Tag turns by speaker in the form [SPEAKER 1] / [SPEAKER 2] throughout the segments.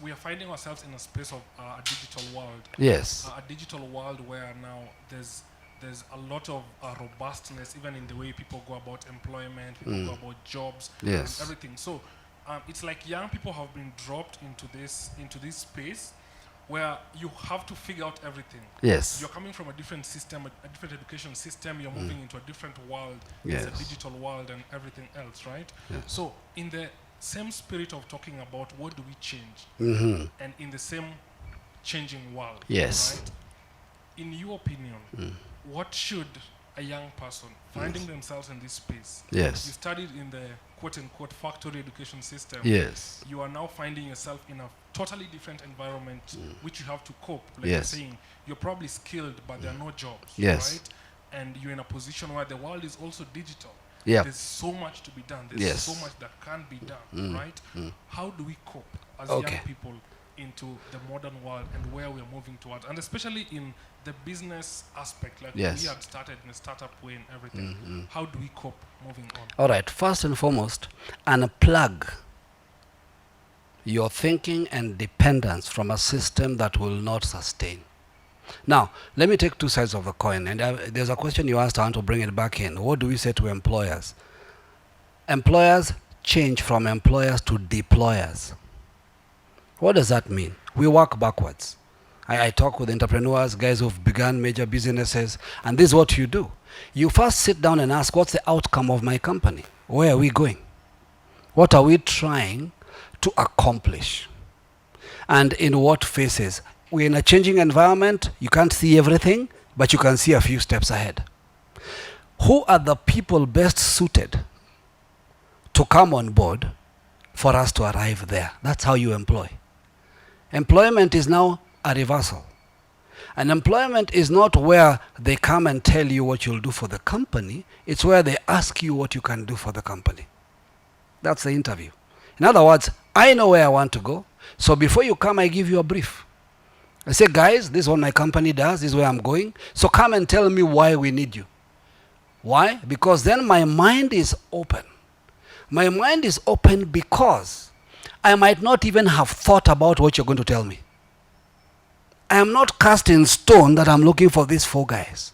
[SPEAKER 1] We are finding ourselves in a space of a digital world.
[SPEAKER 2] Yes.
[SPEAKER 1] A digital world where now there's a lot of robustness even in the way people go about employment, people go about jobs, and
[SPEAKER 2] Yes.
[SPEAKER 1] everything. So it's like young people have been dropped into this space where you have to figure out everything.
[SPEAKER 2] Yes.
[SPEAKER 1] You're coming from a different system, a different education system. You're moving into a different world.
[SPEAKER 2] Yes.
[SPEAKER 1] It's a digital world and everything else, right?
[SPEAKER 2] Yes.
[SPEAKER 1] So in the same spirit of talking about what do we change, and in the same changing world,
[SPEAKER 2] Yes.
[SPEAKER 1] right? In your opinion, what should a young person finding themselves in this space?
[SPEAKER 2] Yes.
[SPEAKER 1] You studied in the quote-unquote factory education system.
[SPEAKER 2] Yes.
[SPEAKER 1] You are now finding yourself in a totally different environment which you have to cope. Like
[SPEAKER 2] Yes.
[SPEAKER 1] you're saying, you're probably skilled, but there are no jobs,
[SPEAKER 2] Yes.
[SPEAKER 1] right? And you're in a position where the world is also digital.
[SPEAKER 2] Yeah.
[SPEAKER 1] There's so much to be done. There's
[SPEAKER 2] Yes.
[SPEAKER 1] so much that can be done, right? How do we cope as
[SPEAKER 2] Okay.
[SPEAKER 1] young people into the modern world and where we're moving towards? And especially in the business aspect, like
[SPEAKER 2] Yes.
[SPEAKER 1] we had started in a startup way and everything. How do we cope moving on?
[SPEAKER 2] All right. First and foremost, unplug your thinking and dependence from a system that will not sustain. Now, let me take two sides of the coin. And there's a question you asked, I want to bring it back in. What do we say to employers? Employers change from employers to deployers. What does that mean? We work backwards. I talk with entrepreneurs, guys who've begun major businesses, and this is what you do. You first sit down and ask, what's the outcome of my company? Where are we going? What are we trying to accomplish? And in what phases? We're in a changing environment. You can't see everything, but you can see a few steps ahead. Who are the people best suited to come on board for us to arrive there? That's how you employ. Employment is now a reversal. And employment is not where they come and tell you what you'll do for the company. It's where they ask you what you can do for the company. That's the interview. In other words, I know where I want to go. So before you come, I give you a brief. I say, guys, this is what my company does. This is where I'm going. So come and tell me why we need you. Why? Because then my mind is open. My mind is open because I might not even have thought about what you're going to tell me. I am not cast in stone that I'm looking for these four guys.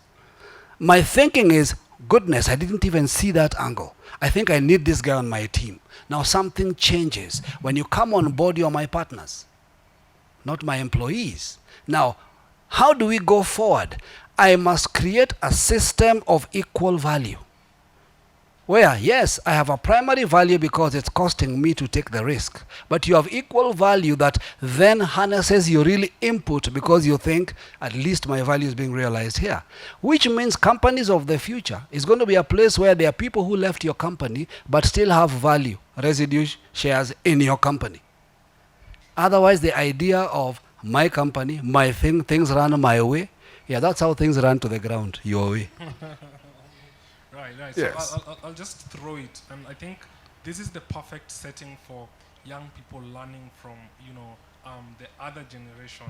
[SPEAKER 2] My thinking is, goodness, I didn't even see that angle. I think I need this guy on my team. Now something changes. When you come on board, you're my partners, not my employees. Now, how do we go forward? I must create a system of equal value. Where, yes, I have a primary value because it's costing me to take the risk. But you have equal value that then harnesses your real input because you think, at least my value is being realized here. Which means companies of the future is going to be a place where there are people who left your company but still have value, residue shares in your company. Otherwise, the idea of my company, my thing, things run my way, yeah, that's how things run to the ground, your way.
[SPEAKER 1] Right.
[SPEAKER 2] Yes.
[SPEAKER 1] So I'll just throw it, and I think this is the perfect setting for young people learning from the other generation,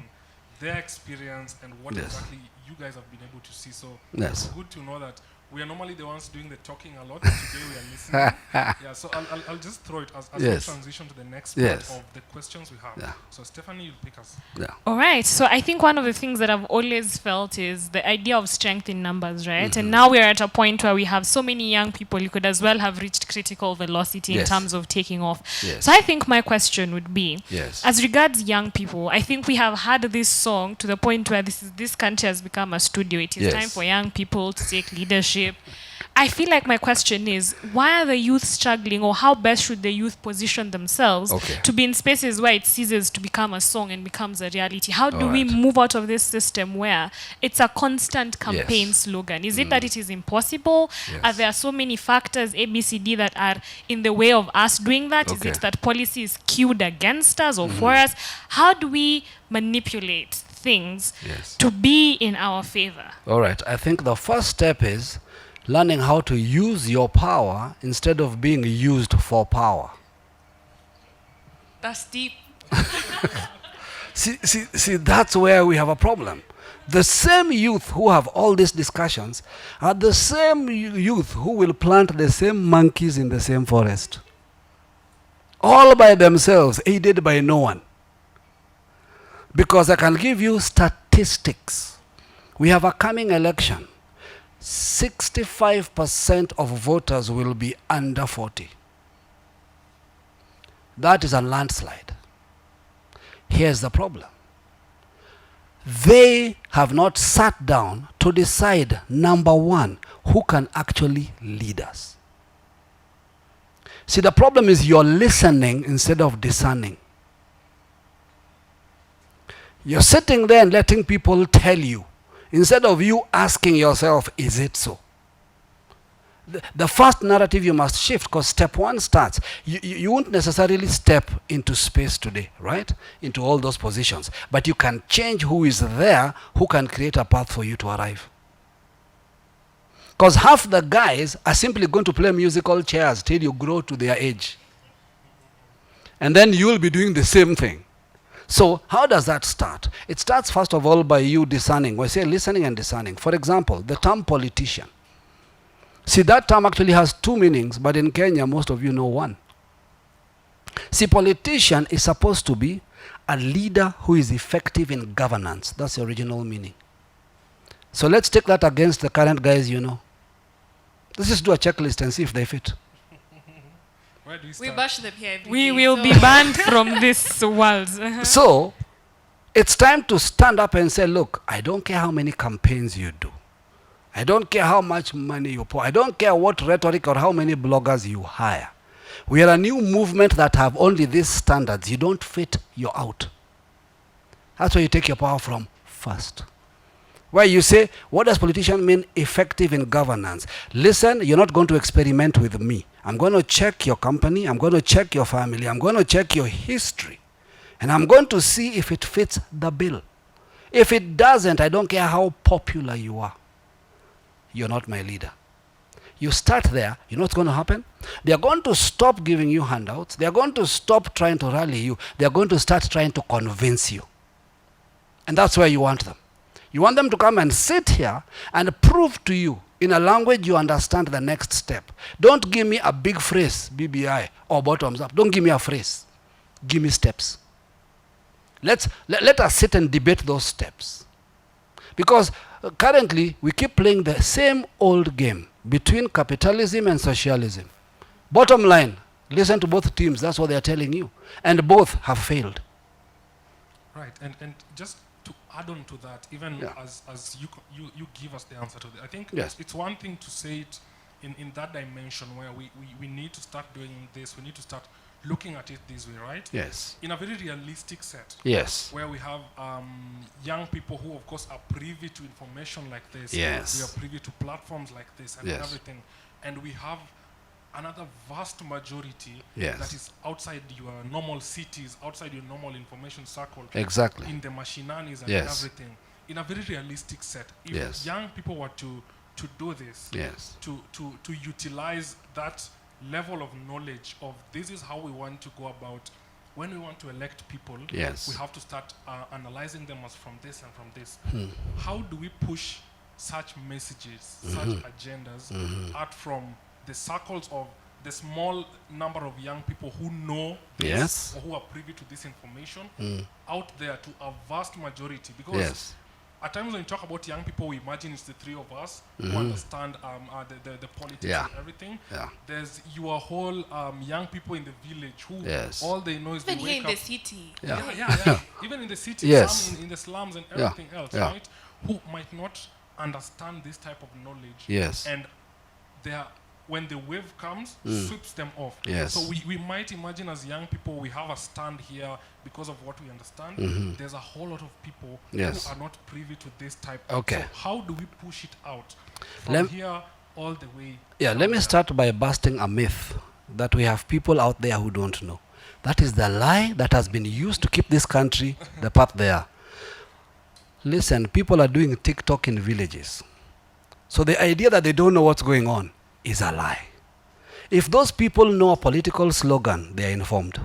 [SPEAKER 1] their experience, and what
[SPEAKER 2] Yes.
[SPEAKER 1] exactly you guys have been able to see. So
[SPEAKER 2] Yes.
[SPEAKER 1] it's good to know that we are normally the ones doing the talking a lot, but today we are listening. Yeah. So I'll just throw it as
[SPEAKER 2] Yes.
[SPEAKER 1] we transition to the next
[SPEAKER 2] Yes.
[SPEAKER 1] part of the questions we have.
[SPEAKER 2] Yeah.
[SPEAKER 1] So Stephanie, you pick us.
[SPEAKER 2] Yeah.
[SPEAKER 3] All right. So I think one of the things that I've always felt is the idea of strength in numbers, right? And now we're at a point where we have so many young people, you could as well have reached critical velocity in
[SPEAKER 2] Yes.
[SPEAKER 3] terms of taking off.
[SPEAKER 2] Yes.
[SPEAKER 3] So I think my question would be,
[SPEAKER 2] Yes.
[SPEAKER 3] as regards young people, I think we have had this song to the point where this country has become a studio. It is
[SPEAKER 2] Yes.
[SPEAKER 3] time for young people to take leadership. I feel like my question is, why are the youth struggling, or how best should the youth position themselves to be in spaces where it ceases to become a song and becomes a reality? How do we move out of this system where it's a constant campaign slogan? Is it that it is impossible?
[SPEAKER 2] Yes.
[SPEAKER 3] Are there so many factors, A, B, C, D, that are in the way of us doing that? Is it that policy is skewed against us or for us? How do we manipulate things to be in our favor?
[SPEAKER 2] All right. I think the first step is learning how to use your power instead of being used for power.
[SPEAKER 3] That's deep.
[SPEAKER 2] See, that's where we have a problem. The same youth who have all these discussions are the same youth who will plant the same monkeys in the same forest. All by themselves, aided by no one. Because I can give you statistics. We have a coming election. 65% of voters will be under 40. That is a landslide. Here's the problem. They have not sat down to decide, number one, who can actually lead us. See, the problem is you're listening instead of discerning. You're sitting there and letting people tell you, instead of you asking yourself, is it so? The first narrative you must shift, because step one starts. You won't necessarily step into space today, right? Into all those positions. But you can change who is there, who can create a path for you to arrive. Because half the guys are simply going to play musical chairs till you grow to their age. And then you'll be doing the same thing. So how does that start? It starts first of all by you discerning. We say listening and discerning. For example, the term politician. See, that term actually has two meanings, but in Kenya, most of you know one. See, politician is supposed to be a leader who is effective in governance. That's the original meaning. So let's take that against the current guys you know. Let's just do a checklist and see if they fit.
[SPEAKER 1] Where do
[SPEAKER 4] We bash them here every
[SPEAKER 3] We
[SPEAKER 4] day,
[SPEAKER 3] will
[SPEAKER 4] so-
[SPEAKER 3] be banned from this world.
[SPEAKER 2] So, it's time to stand up and say, look, I don't care how many campaigns you do. I don't care how much money you pour. I don't care what rhetoric or how many bloggers you hire. We are a new movement that have only these standards. You don't fit, you're out. That's where you take your power from first. Where you say, what does politician mean effective in governance? Listen, you're not going to experiment with me. I'm going to check your company. I'm going to check your family. I'm going to check your history. And I'm going to see if it fits the bill. If it doesn't, I don't care how popular you are. You're not my leader. You start there, you know what's going to happen? They're going to stop giving you handouts. They're going to stop trying to rally you. They're going to start trying to convince you. And that's where you want them. You want them to come and sit here and prove to you in a language you understand the next step. Don't give me a big phrase, BBI, or bottoms up. Don't give me a phrase. Give me steps. Let us sit and debate those steps. Because currently, we keep playing the same old game between capitalism and socialism. Bottom line, listen to both teams. That's what they're telling you. And both have failed.
[SPEAKER 1] Right, and just to add on to that, even as you give us the answer to that, I think it's one thing to say it in that dimension where we need to start doing this, we need to start looking at it this way, right?
[SPEAKER 2] Yes.
[SPEAKER 1] In a very realistic set.
[SPEAKER 2] Yes.
[SPEAKER 1] Where we have young people who, of course, are privy to information like this.
[SPEAKER 2] Yes.
[SPEAKER 1] We are privy to platforms like this and everything. And we have another vast majority that is outside your normal cities, outside your normal information circle.
[SPEAKER 2] Exactly.
[SPEAKER 1] In the machinanis and everything. In a very realistic set. If young people were to do this, to utilize that level of knowledge of this is how we want to go about when we want to elect people, we have to start analyzing them as from this and from this. How do we push such messages, such agendas out from the circles of the small number of young people who know this or who are privy to this information out there to a vast majority? Because at times when you talk about young people, we imagine it's the three of us who understand the politics and everything. There's your whole young people in the village who all they know is
[SPEAKER 4] Even
[SPEAKER 1] they
[SPEAKER 4] here
[SPEAKER 1] wake
[SPEAKER 4] in
[SPEAKER 1] up.
[SPEAKER 4] the city.
[SPEAKER 1] Even in the city, some in the slums and everything else, right? Who might not understand this type of knowledge. And they are, when the wave comes, sweeps them off. So we might imagine as young people, we have a stand here because of what we understand. There's a whole lot of people who are not privy to this type. So how do we push it out from here all the way?
[SPEAKER 2] Let me start by busting a myth that we have people out there who don't know. That is the lie that has been used to keep this country the path they are. Listen, people are doing TikTok in villages. So the idea that they don't know what's going on is a lie. If those people know a political slogan, they are informed.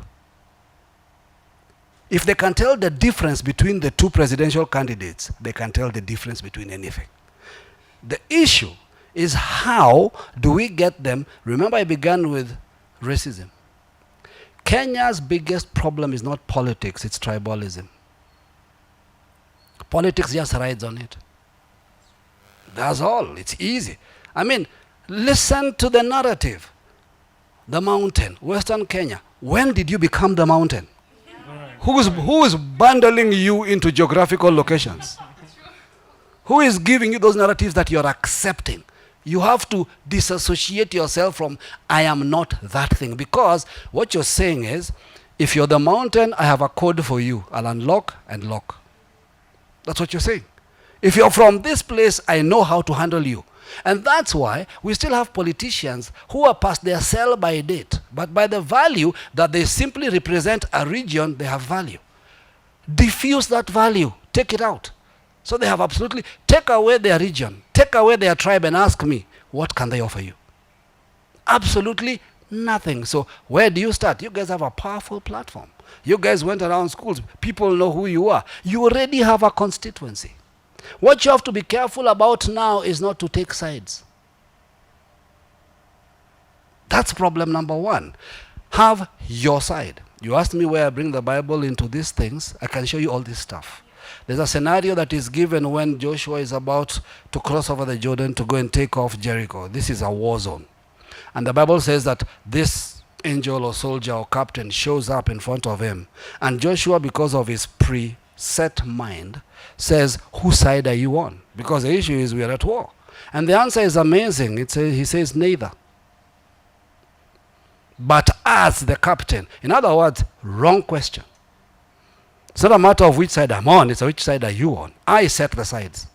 [SPEAKER 2] If they can tell the difference between the two presidential candidates, they can tell the difference between anything. The issue is how do we get them? Remember, I began with racism. Kenya's biggest problem is not politics, it's tribalism. Politics just rides on it. That's all. It's easy. I mean, listen to the narrative. The mountain, Western Kenya. When did you become the mountain? Who is bundling you into geographical locations? Who is giving you those narratives that you're accepting? You have to disassociate yourself from, I am not that thing. Because what you're saying is, if you're the mountain, I have a code for you. I'll unlock and lock. That's what you're saying. If you're from this place, I know how to handle you. And that's why we still have politicians who are past their sell by date. But by the value that they simply represent a region, they have value. Diffuse that value. Take it out. So they have absolutely, take away their region, take away their tribe and ask me, what can they offer you? Absolutely nothing. So where do you start? You guys have a powerful platform. You guys went around schools. People know who you are. You already have a constituency. What you have to be careful about now is not to take sides. That's problem number one. Have your side. You asked me where I bring the Bible into these things. I can show you all this stuff. There's a scenario that is given when Joshua is about to cross over the Jordan to go and take off Jericho. This is a war zone. And the Bible says that this angel or soldier or captain shows up in front of him. And Joshua, because of his preset mind, says, whose side are you on? Because the issue is we are at war. And the answer is amazing. He says neither. But as the captain, in other words, wrong question. It's not a matter of which side I'm on, it's which side are you on. I set the sides.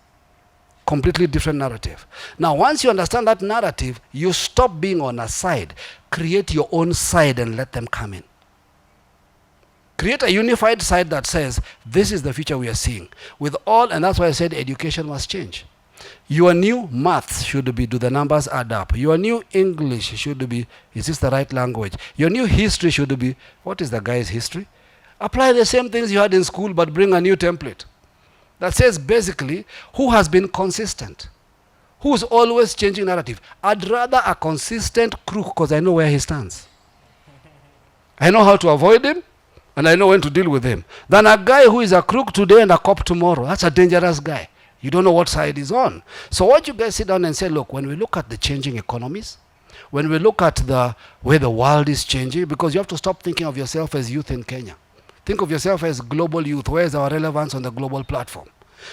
[SPEAKER 2] Completely different narrative. Now, once you understand that narrative, you stop being on a side. Create your own side and let them come in. Create a unified side that says, this is the future we are seeing. With all, and that's why I said education must change. Your new maths should be, do the numbers add up? Your new English should be, is this the right language? Your new history should be, what is the guy's history? Apply the same things you had in school, but bring a new template. That says basically, who has been consistent? Who's always changing narrative? I'd rather a consistent crook because I know where he stands. I know how to avoid him, and I know when to deal with him. Than a guy who is a crook today and a cop tomorrow. That's a dangerous guy. You don't know what side he's on. So what you guys sit down and say, look, when we look at the changing economies, when we look at the way the world is changing, because you have to stop thinking of yourself as youth in Kenya. Think of yourself as global youth. Where is our relevance on the global platform?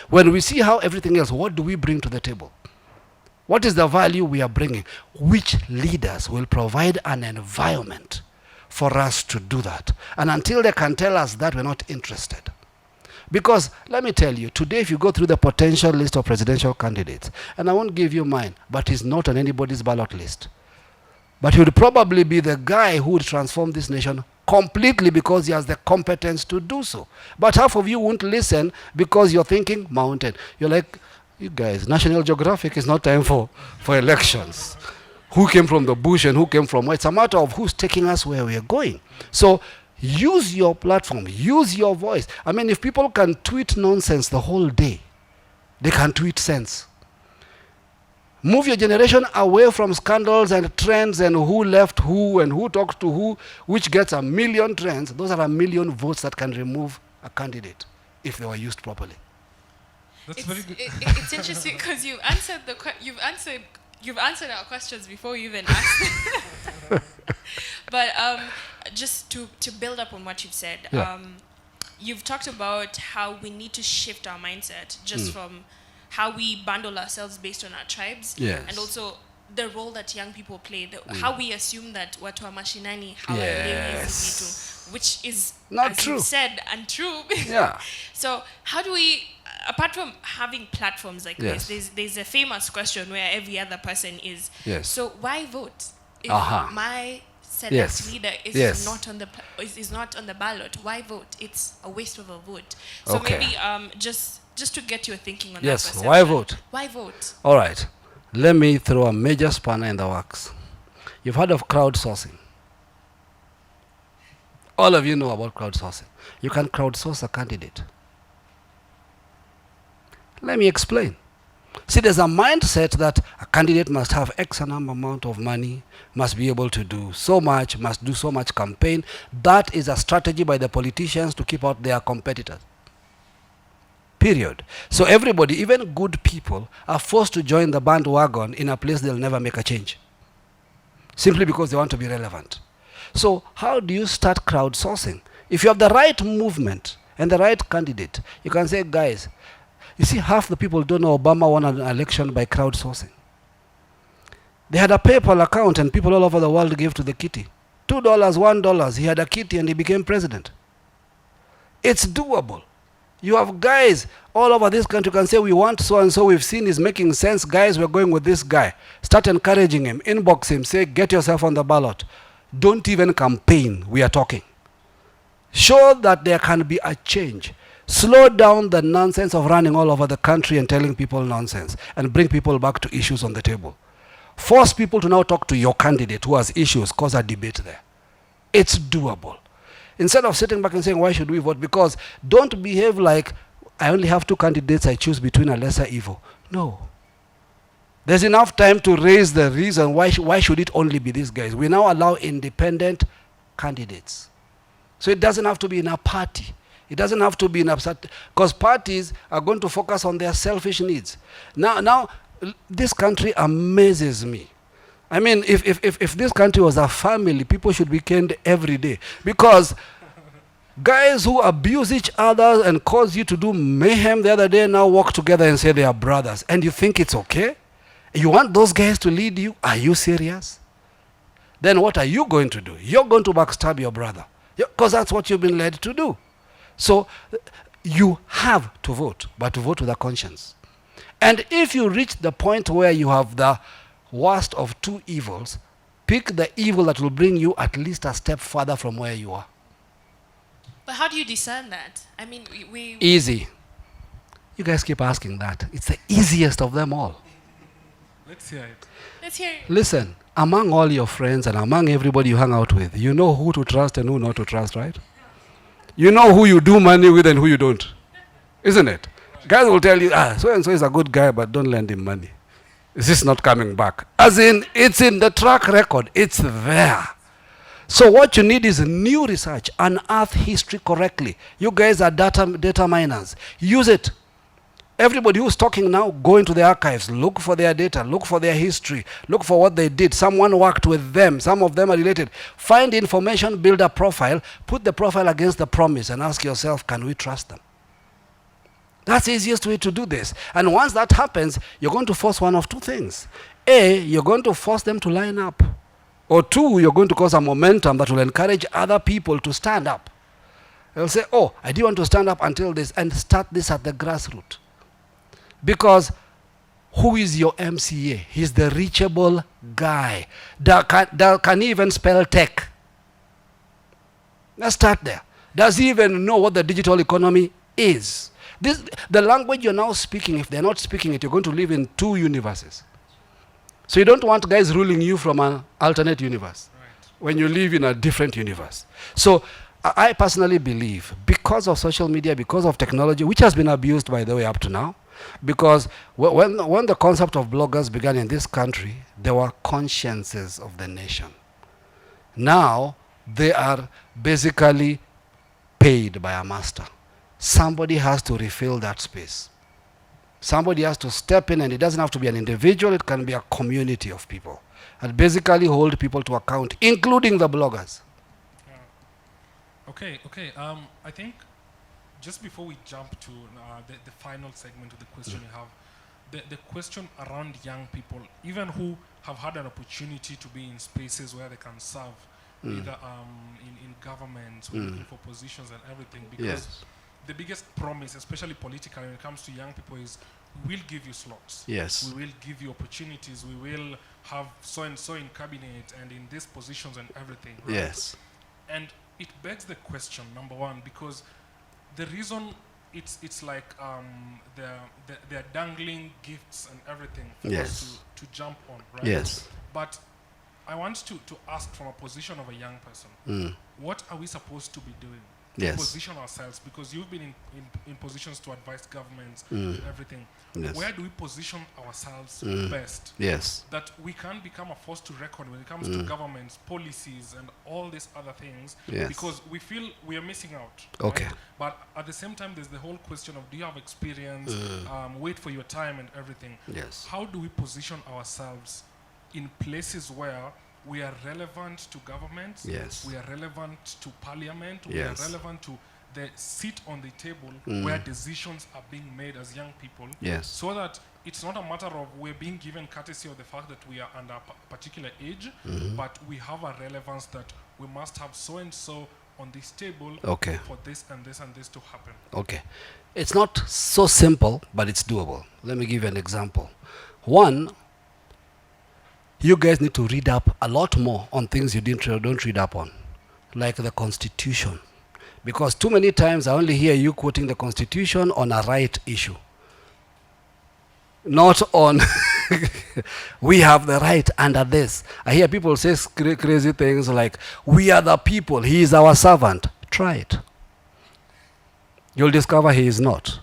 [SPEAKER 2] When we see how everything else, what do we bring to the table? What is the value we are bringing? Which leaders will provide an environment for us to do that? And until they can tell us that, we're not interested. Because, let me tell you, today if you go through the potential list of presidential candidates, and I won't give you mine, but he's not on anybody's ballot list. But he would probably be the guy who would transform this nation completely because he has the competence to do so. But half of you won't listen because you're thinking mountain. You're like, you guys, National Geographic is not time for elections. Who came from the bush and who came from where? It's a matter of who's taking us where we are going. So use your platform, use your voice. I mean, if people can tweet nonsense the whole day, they can tweet sense. Move your generation away from scandals and trends and who left who and who talked to who, which gets 1 million trends. Those are 1 million votes that can remove a candidate if they were used properly.
[SPEAKER 1] That's very good.
[SPEAKER 3] It's interesting because you've answered our questions before you even asked. But just to build up on what you've said, you've talked about how we need to shift our mindset just from how we bundle ourselves based on our tribes, and also the role that young people play, how we assume that watu wa mashinani hawalewi vitu, which is not true. You said, untrue.
[SPEAKER 2] Yeah.
[SPEAKER 3] So how do we, apart from having platforms like this, there's a famous question where every other person is. So why vote if my select leader is not on the is not on the ballot? Why vote? It's a waste of a vote. So maybe just to get your thinking on that perception.
[SPEAKER 2] Why vote?
[SPEAKER 3] Why vote?
[SPEAKER 2] All right. Let me throw a major spanner in the works. You've heard of crowdsourcing. All of you know about crowdsourcing. You can crowdsource a candidate. Let me explain. See, there's a mindset that a candidate must have X amount of money, must be able to do so much, must do so much campaign. That is a strategy by the politicians to keep out their competitors. Period. So everybody, even good people, are forced to join the bandwagon in a place they'll never make a change. Simply because they want to be relevant. So how do you start crowdsourcing? If you have the right movement and the right candidate, you can say, guys, you see, half the people don't know Obama won an election by crowdsourcing. They had a PayPal account and people all over the world gave to the kitty. $2, $1, he had a kitty and he became president. It's doable. You have guys all over this country who can say, we want so-and-so, we've seen is making sense. Guys, we're going with this guy. Start encouraging him, inbox him, say, get yourself on the ballot. Don't even campaign, we are talking. Show that there can be a change. Slow down the nonsense of running all over the country and telling people nonsense, and bring people back to issues on the table. Force people to now talk to your candidate who has issues, cause a debate there. It's doable. Instead of sitting back and saying, why should we vote? Because don't behave like, I only have 2 candidates, I choose between a lesser evil. No. There's enough time to raise the reason why should it only be these guys. We now allow independent candidates. So it doesn't have to be in a party. It doesn't have to be in a, because parties are going to focus on their selfish needs. Now, this country amazes me. I mean, if this country was a family, people should be canned every day. Because guys who abuse each other and cause you to do mayhem the other day now walk together and say they are brothers. And you think it's okay? You want those guys to lead you? Are you serious? Then what are you going to do? You're going to backstab your brother. Because that's what you've been led to do. So you have to vote, but to vote with a conscience. And if you reach the point where you have the worst of 2 evils, pick the evil that will bring you at least a step further from where you are.
[SPEAKER 4] But how do you discern that? I mean, we
[SPEAKER 2] Easy. You guys keep asking that. It's the easiest of them all.
[SPEAKER 1] Let's hear it.
[SPEAKER 4] Let's hear it.
[SPEAKER 2] Listen, among all your friends and among everybody you hang out with, you know who to trust and who not to trust, right? You know who you do money with and who you don't. Isn't it? Guys will tell you, so-and-so is a good guy, but don't lend him money. This is not coming back. As in, it's in the track record. It's there. So what you need is new research. Unearth history correctly. You guys are data miners. Use it. Everybody who's talking now, go into the archives. Look for their data. Look for their history. Look for what they did. Someone worked with them. Some of them are related. Find information, build a profile. Put the profile against the promise and ask yourself, can we trust them? That's the easiest way to do this. And once that happens, you're going to force one of 2 things. A, you're going to force them to line up. Or 2, you're going to cause a momentum that will encourage other people to stand up. They'll say, oh, I do want to stand up until this, and start this at the grassroots. Because who is your MCA? He's the reachable guy. That can even spell tech. Let's start there. Does he even know what the digital economy is? The language you're now speaking, if they're not speaking it, you're going to live in 2 universes. So you don't want guys ruling you from an alternate universe when you live in a different universe. So I personally believe, because of social media, because of technology, which has been abused, by the way, up to now, because when the concept of bloggers began in this country, there were consciences of the nation. Now, they are basically paid by a master. Somebody has to refill that space. Somebody has to step in, and it doesn't have to be an individual, it can be a community of people. And basically hold people to account, including the bloggers.
[SPEAKER 1] Okay. I think just before we jump to the final segment of the question you have, the question around young people, even who have had an opportunity to be in spaces where they can serve, either in governments, or looking for positions and everything, because the biggest promise, especially politically, when it comes to young people, is we will give you slots.
[SPEAKER 2] Yes.
[SPEAKER 1] We will give you opportunities. We will have so-and-so in cabinet and in these positions and everything. Right?
[SPEAKER 2] Yes.
[SPEAKER 1] And it begs the question, number one, because the reason it's like they're dangling gifts and everything for us to jump on, right?
[SPEAKER 2] Yes.
[SPEAKER 1] But I want to ask from a position of a young person, what are we supposed to be doing to position ourselves, because you've been in positions to advise governments and everything. Yes. Where do we position ourselves best?
[SPEAKER 2] Yes.
[SPEAKER 1] That we can become a force to reckon when it comes to governments, policies, and all these other things, because we feel we are missing out.
[SPEAKER 2] Okay.
[SPEAKER 1] Right? But at the same time, there's the whole question of, do you have experience? Wait for your time and everything.
[SPEAKER 2] Yes.
[SPEAKER 1] How do we position ourselves in places where we are relevant to governments, we are relevant to parliament, we are relevant to the seat on the table where decisions are being made as young people, so that it's not a matter of we're being given courtesy of the fact that we are under a particular age, but we have a relevance that we must have so and so on this table for this and this and this to happen.
[SPEAKER 2] Okay. It's not so simple, but it's doable. Let me give you an example. One, you guys need to read up a lot more on things you don't read up on, like the Constitution. Because too many times I only hear you quoting the Constitution on a right issue. Not on, we have the right under this. I hear people say crazy things like, we are the people, he is our servant. Try it. You'll discover he is not.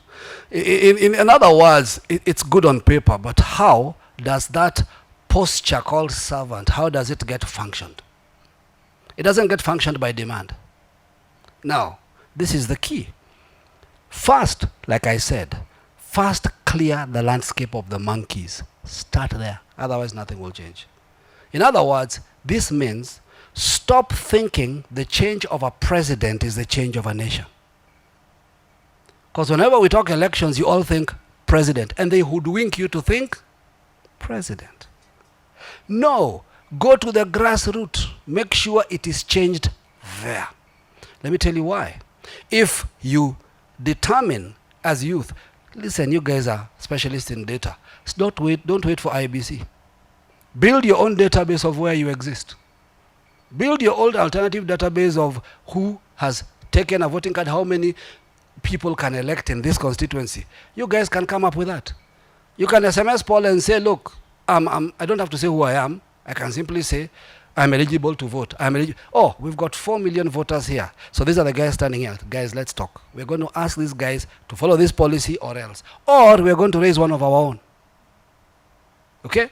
[SPEAKER 2] In other words, it's good on paper, but how does that posture called servant, how does it get functioned? It doesn't get functioned by demand. Now, this is the key. First, like I said, first clear the landscape of the monkeys. Start there, otherwise nothing will change. In other words, this means stop thinking the change of a president is the change of a nation. Because whenever we talk elections, you all think president, and they hoodwink you to think president. No, go to the grassroots. Make sure it is changed there. Let me tell you why. If you determine as youth, listen, you guys are specialists in data. Don't wait for IBC. Build your own database of where you exist. Build your own alternative database of who has taken a voting card, how many people can elect in this constituency. You guys can come up with that. You can SMS Paul and say, look, I don't have to say who I am. I can simply say, I'm eligible to vote. Oh, we've got 4 million voters here. So these are the guys standing here. Guys, let's talk. We're going to ask these guys to follow this policy or else. Or we're going to raise one of our own. Okay?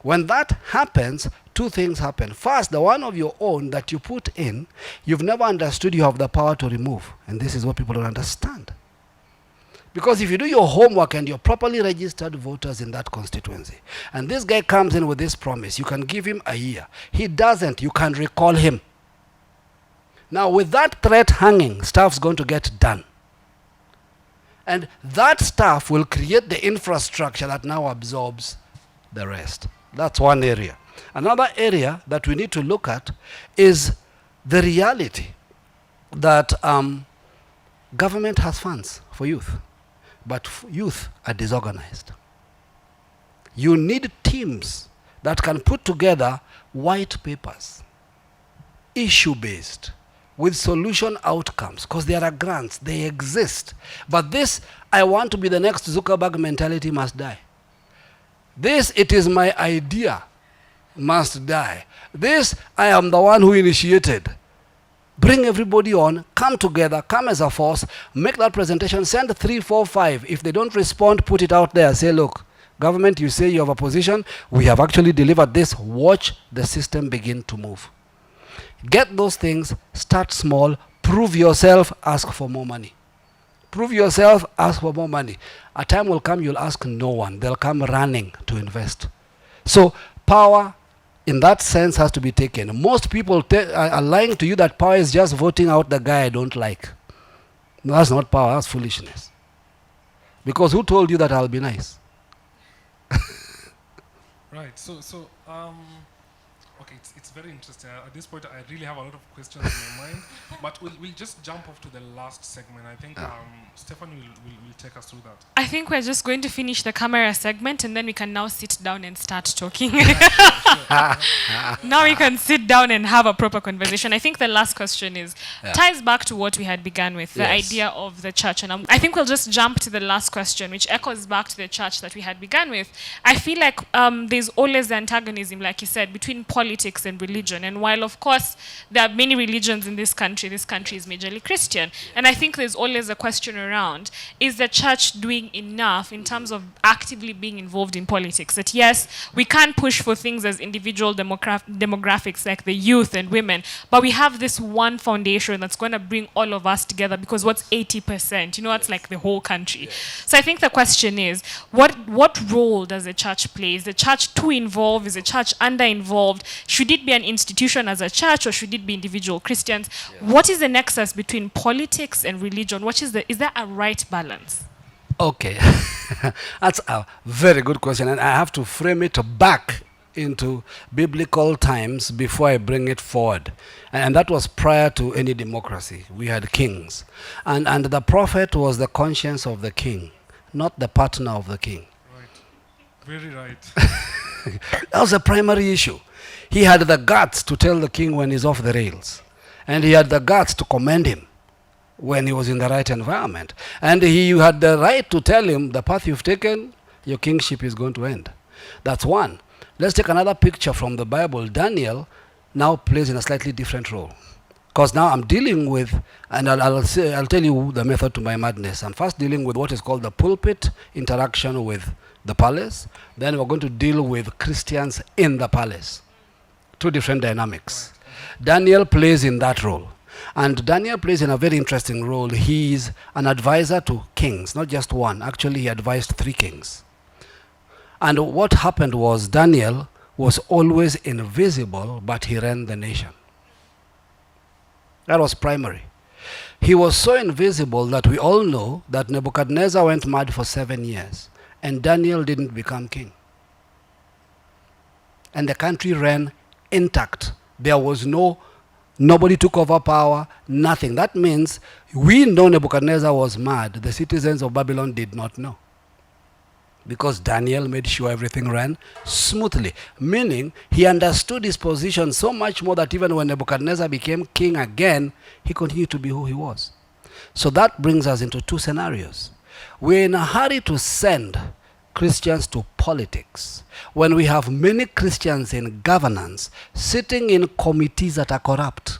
[SPEAKER 2] When that happens, two things happen. First, the one of your own that you put in, you've never understood you have the power to remove. And this is what people don't understand. Because if you do your homework and you're properly registered voters in that constituency, and this guy comes in with this promise, you can give him a year. He doesn't, you can recall him. Now with that threat hanging, stuff's going to get done. And that stuff will create the infrastructure that now absorbs the rest. That's one area. Another area that we need to look at is the reality that government has funds for youth. But youth are disorganized. You need teams that can put together white papers, issue-based, with solution outcomes, because there are grants, they exist. But this, I want to be the next Zuckerberg mentality must die. This, it is my idea, must die. This, I am the one who initiated. Bring everybody on, come together, come as a force, make that presentation, send 3, 4, 5. If they don't respond, put it out there. Say, look, government, you say you have a position. We have actually delivered this. Watch the system begin to move. Get those things, start small, prove yourself, ask for more money. Prove yourself, ask for more money. A time will come, you'll ask no one. They'll come running to invest. So power, in that sense, has to be taken. Most people are lying to you that power is just voting out the guy I don't like. No, that's not power, that's foolishness. Because who told you that I'll be nice?
[SPEAKER 1] Right, so okay, it's very interesting. At this point, I really have a lot of questions in my mind, but we'll just jump off to the last segment. I think Stefan will take us through that.
[SPEAKER 3] I think we're just going to finish the camera segment, and then we can now sit down and start talking. Now we can sit down and have a proper conversation. I think the last question ties back to what we had begun with, the idea of the church. And I think we'll just jump to the last question, which echoes back to the church that we had begun with. I feel like there's always the antagonism, like you said, between politics politics and religion. And while, of course, there are many religions in this country is majorly Christian. And I think there's always a question around, is the church doing enough in terms of actively being involved in politics? That yes, we can push for things as individual demographics like the youth and women, but we have this one foundation that's going to bring all of us together, because what's 80%? You know, that's like the whole country. So I think the question is, what role does the church play? Is the church too involved? Is the church under-involved? Should it be an institution as a church, or should it be individual Christians? What is the nexus between politics and religion? Is there a right balance?
[SPEAKER 2] Okay. That's a very good question, and I have to frame it back into biblical times before I bring it forward. And that was prior to any democracy. We had kings. And the prophet was the conscience of the king, not the partner of the king.
[SPEAKER 1] Right. Very right.
[SPEAKER 2] That was a primary issue. He had the guts to tell the king when he's off the rails. And he had the guts to commend him when he was in the right environment. And he had the right to tell him, the path you've taken, your kingship is going to end. That's one. Let's take another picture from the Bible. Daniel now plays in a slightly different role. Because now I'm dealing with, and I'll tell you the method to my madness. I'm first dealing with what is called the pulpit interaction with the palace. Then we're going to deal with Christians in the palace. Two different dynamics. Daniel plays in that role. And Daniel plays in a very interesting role. He's an advisor to kings, not just one. Actually, he advised 3 kings. And what happened was Daniel was always invisible, but he ran the nation. That was primary. He was so invisible that we all know that Nebuchadnezzar went mad for 7 years, and Daniel didn't become king. And the country ran intact. There was nobody took over power, nothing. That means we know Nebuchadnezzar was mad. The citizens of Babylon did not know, because Daniel made sure everything ran smoothly. Meaning, he understood his position so much more that even when Nebuchadnezzar became king again, he continued to be who he was. So that brings us into 2 scenarios. We're in a hurry to send Christians to politics when we have many Christians in governance sitting in committees that are corrupt.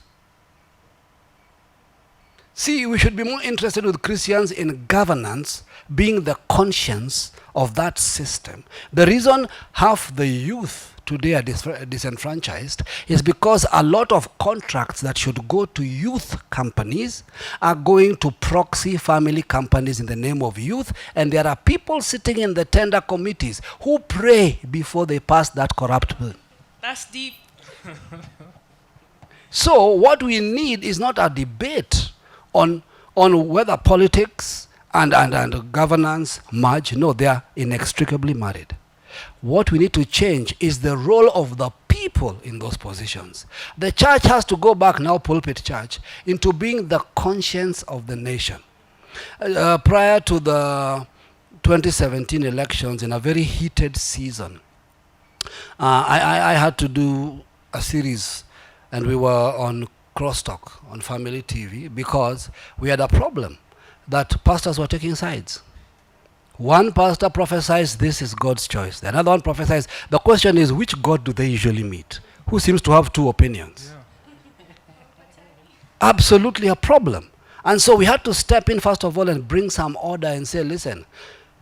[SPEAKER 2] See, we should be more interested with Christians in governance being the conscience of that system. The reason half the youth today are disenfranchised is because a lot of contracts that should go to youth companies are going to proxy family companies in the name of youth, and there are people sitting in the tender committees who pray before they pass that corrupt bill.
[SPEAKER 4] That's deep.
[SPEAKER 2] So what we need is not a debate on whether politics and governance merge. No, they are inextricably married. What we need to change is the role of the people in those positions. The church has to go back, now pulpit church, into being the conscience of the nation. Prior to the 2017 elections, in a very heated season, I had to do a series, and we were on Crosstalk on Family TV, because we had a problem that pastors were taking sides. One pastor prophesies this is God's choice. The another one prophesies. The question is, which God do they usually meet? Who seems to have 2 opinions? Yeah. Absolutely a problem. And so we had to step in first of all and bring some order and say, listen,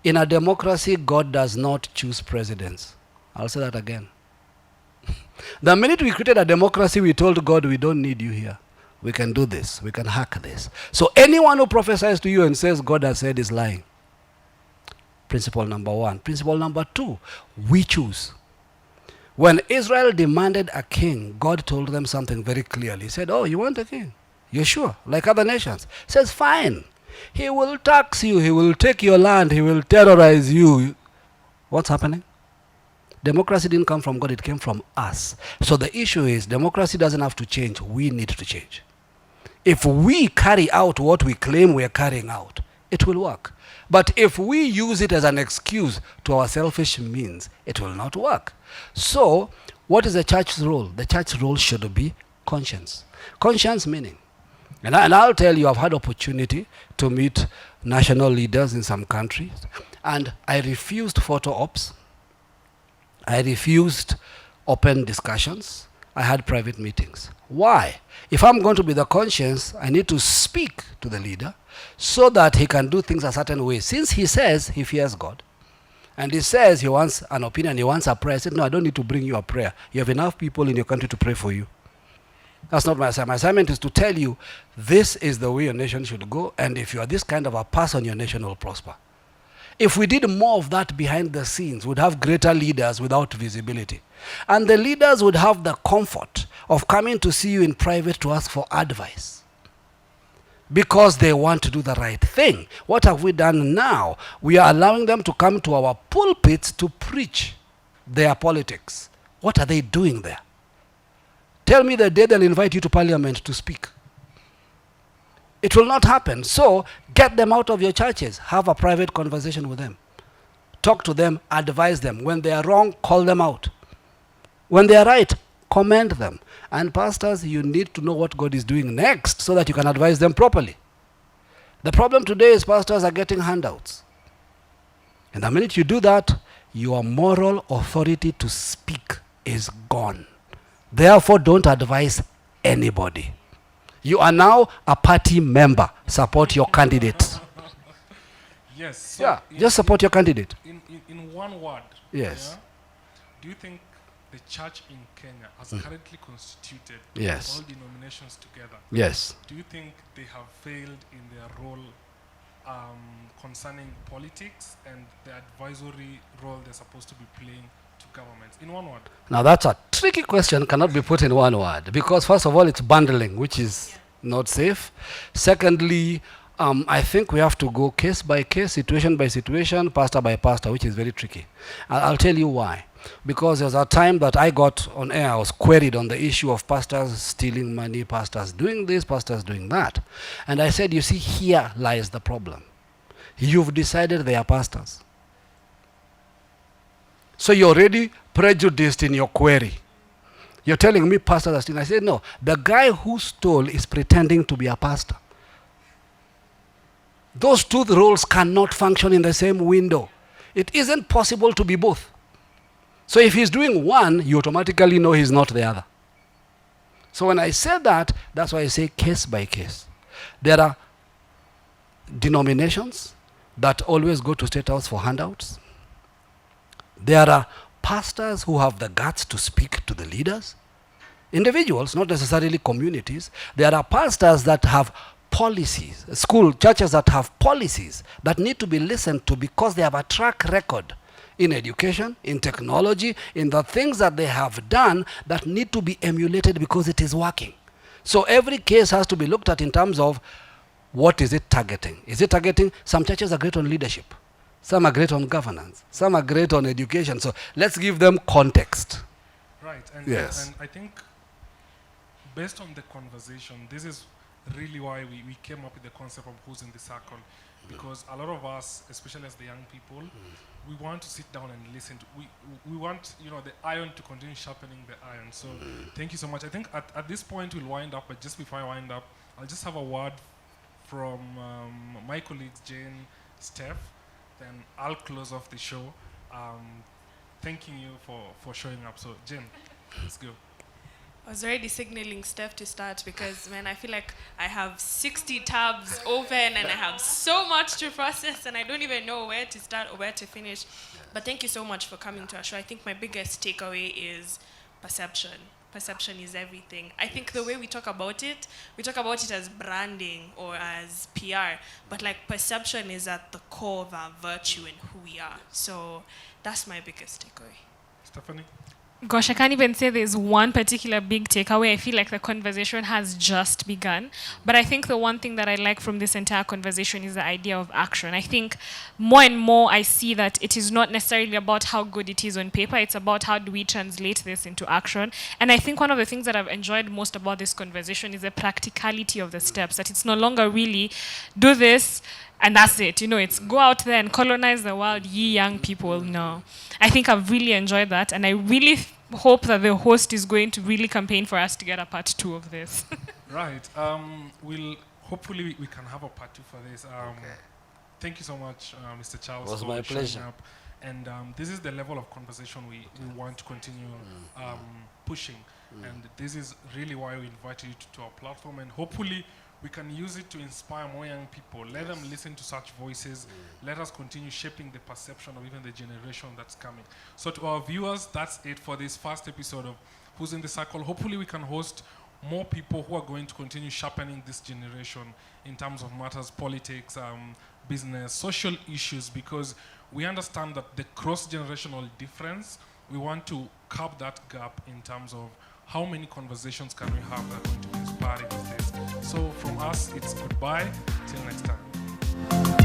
[SPEAKER 2] in a democracy, God does not choose presidents. I'll say that again. The minute we created a democracy, we told God, we don't need you here. We can do this. We can hack this. So anyone who prophesies to you and says God has said is lying. Principle number 1. Principle number 2, we choose. When Israel demanded a king, God told them something very clearly. He said, oh, you want a king? You're sure? Like other nations. He says, fine. He will tax you. He will take your land. He will terrorize you. What's happening? Democracy didn't come from God. It came from us. So the issue is, democracy doesn't have to change. We need to change. If we carry out what we claim we are carrying out, it will work. But if we use it as an excuse to our selfish means, it will not work. So, what is the church's role? The church's role should be conscience. Conscience meaning. And I'll tell you, I've had opportunity to meet national leaders in some countries, and I refused photo ops. I refused open discussions. I had private meetings. Why? If I'm going to be the conscience, I need to speak to the leader so that he can do things a certain way. Since he says he fears God, and he says he wants an opinion, he wants a prayer, I said, no, I don't need to bring you a prayer. You have enough people in your country to pray for you. That's not my assignment. My assignment is to tell you, this is the way your nation should go, and if you are this kind of a person, your nation will prosper. If we did more of that behind the scenes, we'd have greater leaders without visibility. And the leaders would have the comfort of coming to see you in private to ask for advice, because they want to do the right thing. What have we done now? We are allowing them to come to our pulpits to preach their politics. What are they doing there? Tell me the day they'll invite you to parliament to speak. It will not happen. So get them out of your churches. Have a private conversation with them. Talk to them, advise them. When they are wrong, call them out. When they are right, commend them. And pastors, you need to know what God is doing next so that you can advise them properly. The problem today is pastors are getting handouts. And the minute you do that, your moral authority to speak is gone. Therefore, don't advise anybody. You are now a party member. Support your candidate.
[SPEAKER 1] Yes. So
[SPEAKER 2] yeah, just support your candidate.
[SPEAKER 1] In one word.
[SPEAKER 2] Yes.
[SPEAKER 1] Yeah, do you think the church in Kenya has currently constituted
[SPEAKER 2] yes.
[SPEAKER 1] all denominations together?
[SPEAKER 2] Yes.
[SPEAKER 1] Do you think they have failed in their role concerning politics and the advisory role they're supposed to be playing to governments? In one word.
[SPEAKER 2] Now that's a tricky question, cannot be put in one word, because first of all, it's bundling, which is not safe. Secondly, I think we have to go case by case, situation by situation, pastor by pastor, which is very tricky. I'll tell you why. Because there's a time that I got on air, I was queried on the issue of pastors stealing money, pastors doing this, pastors doing that. And I said, you see, here lies the problem. You've decided they are pastors. So you're already prejudiced in your query. You're telling me pastors are stealing. I said, no, the guy who stole is pretending to be a pastor. Those two roles cannot function in the same window. It isn't possible to be both. So if he's doing one, you automatically know he's not the other. So when I said that, that's why I say case by case. There are denominations that always go to State House for handouts. There are pastors who have the guts to speak to the leaders. Individuals, not necessarily communities. There are pastors that have policies, churches that have policies that need to be listened to because they have a track record in education, in technology, in the things that they have done that need to be emulated because it is working. So every case has to be looked at in terms of what is it targeting. Is it targeting? Some churches are great on leadership. Some are great on governance. Some are great on education. So let's give them context.
[SPEAKER 1] Right. And,
[SPEAKER 2] yes.
[SPEAKER 1] And I think based on the conversation, this is really why we came up with the concept of who's in the circle. Because a lot of us, especially as the young people, we want to sit down and listen. We want, the iron to continue sharpening the iron. So thank you so much. I think at this point we'll wind up, but just before I wind up, I'll just have a word from my colleagues, Jane, Steph, then I'll close off the show. Thanking you for showing up. So Jane, let's go.
[SPEAKER 4] I was already signaling Steph to start because, man, I feel like I have 60 tabs open and I have so much to process and I don't even know where to start or where to finish. But thank you so much for coming to our show. I think my biggest takeaway is perception. Perception is everything. I think the way we talk about it as branding or as PR, but like perception is at the core of our virtue and who we are. So that's my biggest takeaway.
[SPEAKER 1] Stephanie?
[SPEAKER 3] Gosh, I can't even say there's one particular big takeaway. I feel like the conversation has just begun. But I think the one thing that I like from this entire conversation is the idea of action. I think more and more I see that it is not necessarily about how good it is on paper. It's about how do we translate this into action. And I think one of the things that I've enjoyed most about this conversation is the practicality of the steps. That it's no longer really do this and that's it. It's go out there and colonize the world, ye young people. No. I think I've really enjoyed that. And I really hope that the host is going to really campaign for us to get a part 2 of this.
[SPEAKER 1] Right. Hopefully we can have a part 2 for this.
[SPEAKER 2] Okay.
[SPEAKER 1] Thank you so much, Mr. Charles.
[SPEAKER 2] It was my pleasure.
[SPEAKER 1] Up. And this is the level of conversation we want to continue pushing. And this is really why we invited you to our platform. And hopefully we can use it to inspire more young people. Let them listen to such voices. Let us continue shaping the perception of even the generation that's coming. So to our viewers, that's it for this first episode of Who's in the Circle. Hopefully we can host more people who are going to continue sharpening this generation in terms of matters, politics, business, social issues, because we understand that the cross-generational difference, we want to curb that gap in terms of how many conversations can we have that are going to be inspiring these days. So from us, it's goodbye. Till next time.